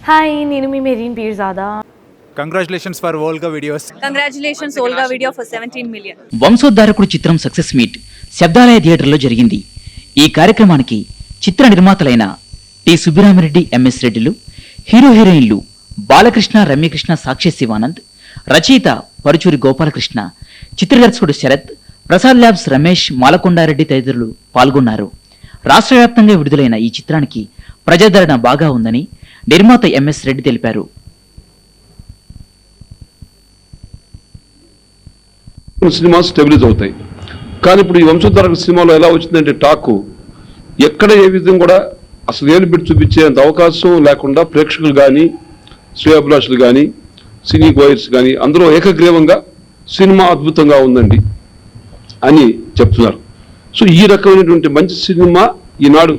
Hi, నేను మీ Mehreen Pirzada. Congratulations for Volga videos. Congratulations Volga video for 17 million. Vamshoddharakudu చిత్రం success meet Shabdalaya థియేటర్లో జరిగింది. ఈ కార్యక్రమానికి చిత్ర నిర్మాతలైన టి సుబ్బిరామిరెడ్డి, ఎంఎస్ రెడ్డిలు, హీరో హీరోయిన్లు బాలకృష్ణ, రమ్యకృష్ణ, సాక్షి శివానంద్, రచయిత పరుచూరి గోపాలకృష్ణ, చిత్రదర్శకుడు శరత్, ప్రసాద్ ల్యాబ్స్ రమేష్, మాలకొండారెడ్డి తదితరులు పాల్గొన్నారు. రాష్ట్ర వ్యాప్తంగా విడుదలైన ఈ చిత్రానికి ప్రజాదరణ బాగా ఉందని నిర్మాత ఎంఎస్ రెడ్డి తెలిపారు. సినిమా స్టెబిలైజ్ అవుతాయి. కానీ ఇప్పుడు ఈ వంశోద్ధారక సినిమాలో ఎలా వచ్చిందంటే టాక్ ఎక్కడ ఏ విధంగా కూడా అసలు ఏలు పెట్టి చూపించేంత అవకాశం లేకుండా ప్రేక్షకులు కానీ, శ్రేయాభిలాషులు కానీ, సినీ గోయర్స్ కానీ అందరూ ఏకగ్రీవంగా సినిమా అద్భుతంగా ఉందండి అని చెప్తున్నారు. సో ఈ రకమైనటువంటి మంచి సినిమా ఈనాడు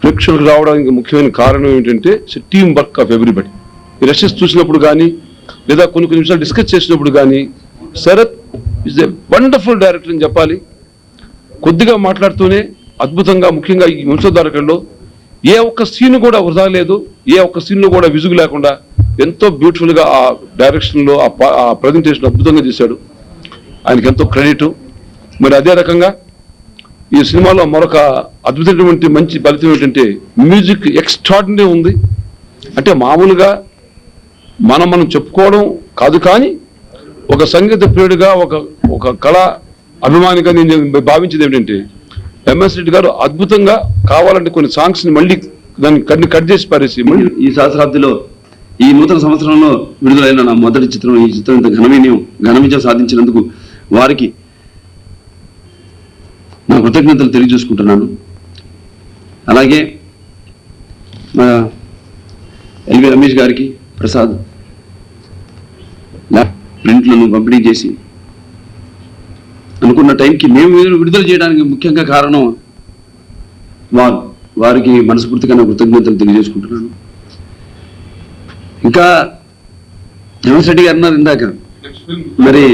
ప్రేక్షకులకు రావడానికి ముఖ్యమైన కారణం ఏంటంటే టీమ్ వర్క్ ఆఫ్ ఎవ్రీబడి. ఈ రషెస్ చూసినప్పుడు కానీ లేదా కొన్ని నిమిషాలు డిస్కస్ చేసినప్పుడు కానీ Sharath is a wonderful director అని చెప్పాలి. కొద్దిగా మాట్లాడుతూనే అద్భుతంగా, ముఖ్యంగా ఈ వంశోద్ధారకుల్లో ఏ ఒక్క సీన్ కూడా వృధా లేదు, ఏ ఒక్క సీన్లో కూడా విసుగు లేకుండా ఎంతో బ్యూటిఫుల్గా ఆ డైరెక్షన్లో ఆ ప్రజెంటేషన్ అద్భుతంగా చేశాడు. ఆయనకి ఎంతో క్రెడిట్. మరి అదే రకంగా ఈ సినిమాలో మరొక అద్భుతమైనటువంటి మంచి ఫలితం ఏంటంటే మ్యూజిక్ ఎక్స్ట్రాడినరీ ఉంది. అంటే మామూలుగా మనం చెప్పుకోవడం కాదు, కానీ ఒక సంగీత ప్రియుడిగా, ఒక కళా అభిమానిగా నేను భావించేది ఏంటంటే ఎంఎస్ రెడ్డి గారు అద్భుతంగా కావాలంటే కొన్ని సాంగ్స్ని మళ్ళీ దాన్ని కట్ చేసి పారేసి మళ్ళీ ఈ సహస్రాబ్దిలో ఈ నూతన సంవత్సరంలో విడుదలైన నా మొదటి చిత్రం. ఈ చిత్రం ఇంత ఘన విజయం సాధించినందుకు వారికి నా కృతజ్ఞతలు తెలియజేసుకుంటున్నాను. అలాగే మా ఎల్వి రమేష్ గారికి, ప్రసాద్ ప్రింట్లను పంపిణీ చేసి అనుకున్న టైంకి మేము విడుదల చేయడానికి ముఖ్యంగా కారణం వారికి మనస్ఫూర్తిగా నా కృతజ్ఞతలు తెలియజేసుకుంటున్నాను. ఇంకా ఎంఎస్ రెడ్డి గారు అన్నారు ఇందాక, మరి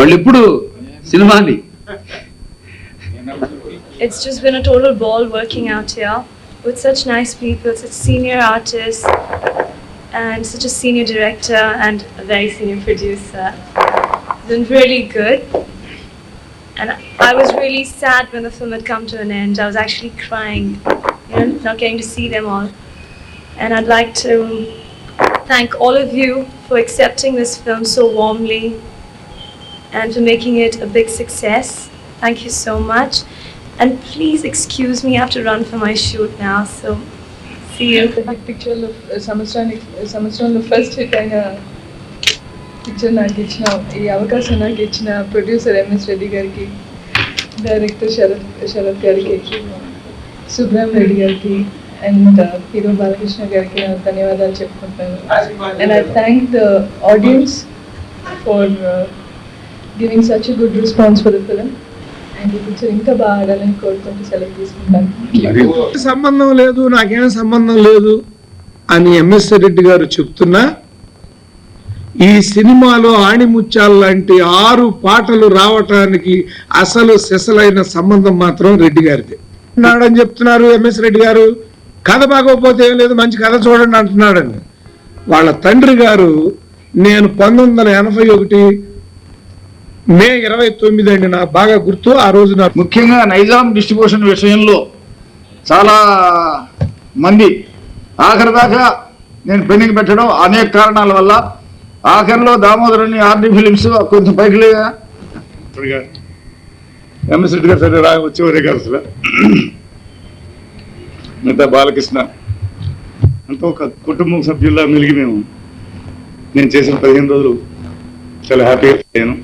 మళ్ళీ ఎప్పుడు సినిమాని. It's just been a total ball working out here with such nice people, such senior artists, and such a senior director and a very senior producer. It's been really good. And I was really sad when the film had come to an end. I was actually crying, not getting to see them all. And I'd like to thank all of you for accepting this film so warmly and for making it a big success. Thank you so much. And please excuse me, I have to run for my shoot now, so see you. Picture of సంవత్సరంలో first hit అయిన picture నాకు ఇచ్చిన, ఈ అవకాశం నాకు ఇచ్చిన producer MS Reddy గారికి, director Sarath గారికి, సుబ్రహ్మ రెడ్డి గారికి అండ్ హీరో బాలకృష్ణ గారికి నేను ధన్యవాదాలు చెప్పుకుంటాను. And I thank the audience for giving such a good response for the film. And ఈ పిక్చర్ ఇంకా బాగా ఆడాలని కోరుకుంటూ సెలెక్ట్ తీసుకుంటాను. సంబంధం లేదు, నాకేం సంబంధం లేదు అని ఎంఎస్ రెడ్డి గారు చెప్తున్నా, ఈ సినిమాలో ఆణిముత్యాల లాంటి 6 పాటలు రావటానికి అసలు సెసలైన సంబంధం మాత్రం రెడ్డి గారిది నాడని చెప్తున్నారు. ఎంఎస్ రెడ్డి గారు కథ బాగోపోతే ఏం లేదు, మంచి కథ చూడండి అంటున్నాడండి. వాళ్ళ తండ్రి గారు నేను 1981 మే 29 అండి, నాకు బాగా గుర్తు. ఆ రోజు నాకు ముఖ్యంగా నైజాం డిస్ట్రిబ్యూషన్ విషయంలో చాలా మంది ఆఖరి దాకా నేను పెండింగ్ పెట్టడం అనేక కారణాల వల్ల ఆఖరిలో దామోదరుని ఆర్డీ ఫిలిమ్స్ కొంచెం పైకి లేదా ఎంఎస్ రెడ్డి గారు సరే వచ్చేవారే కాదు అసలు. మిగతా బాలకృష్ణ అంతా ఒక కుటుంబం సభ్యుల్లా మెలిగి నేను చేసిన 15 రోజులు చాలా హ్యాపీగా అయ్యాను.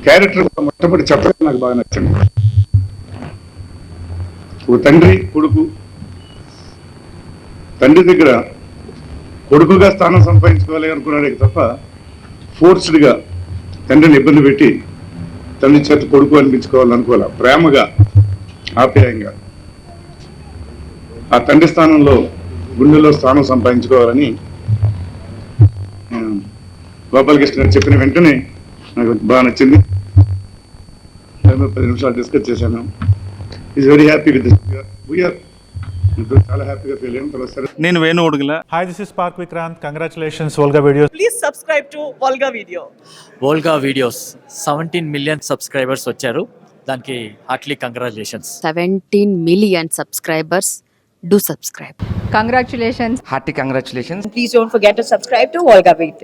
క్యారెక్టర్ మొట్టమొదటి చెప్పడం నాకు బాగా నచ్చింది. ఒక తండ్రి కొడుకు, తండ్రి దగ్గర కొడుకుగా స్థానం సంపాదించుకోవాలి అనుకున్నాడే తప్ప ఫోర్స్డ్గా తండ్రిని ఇబ్బంది పెట్టి తండ్రి చేత కొడుకు అనిపించుకోవాలనుకోవాలి. ప్రేమగా, ఆప్యాయంగా ఆ తండ్రి స్థానంలో గుండెల్లో స్థానం సంపాదించుకోవాలని గోపాలకృష్ణ గారు చెప్పిన వెంటనే నాకు బాగా నచ్చింది. 10 నిమిషాలు డిస్కస్ చేశాను. Is very happy with this. We are ఇప్పుడు చాలా హ్యాపీగా ఫీల్ అయ్యాం. తర్వాత సరే నేను Venu Udugula. Hi this is park Vikranth. Congratulations Volga videos. Please subscribe to Volga Video. Volga videos 17 million subscribers వచ్చారు. దానికి heartily congratulations. 17 million subscribers. Do subscribe. Congratulations. Hearty congratulations. Please don't forget to subscribe to Volga Video.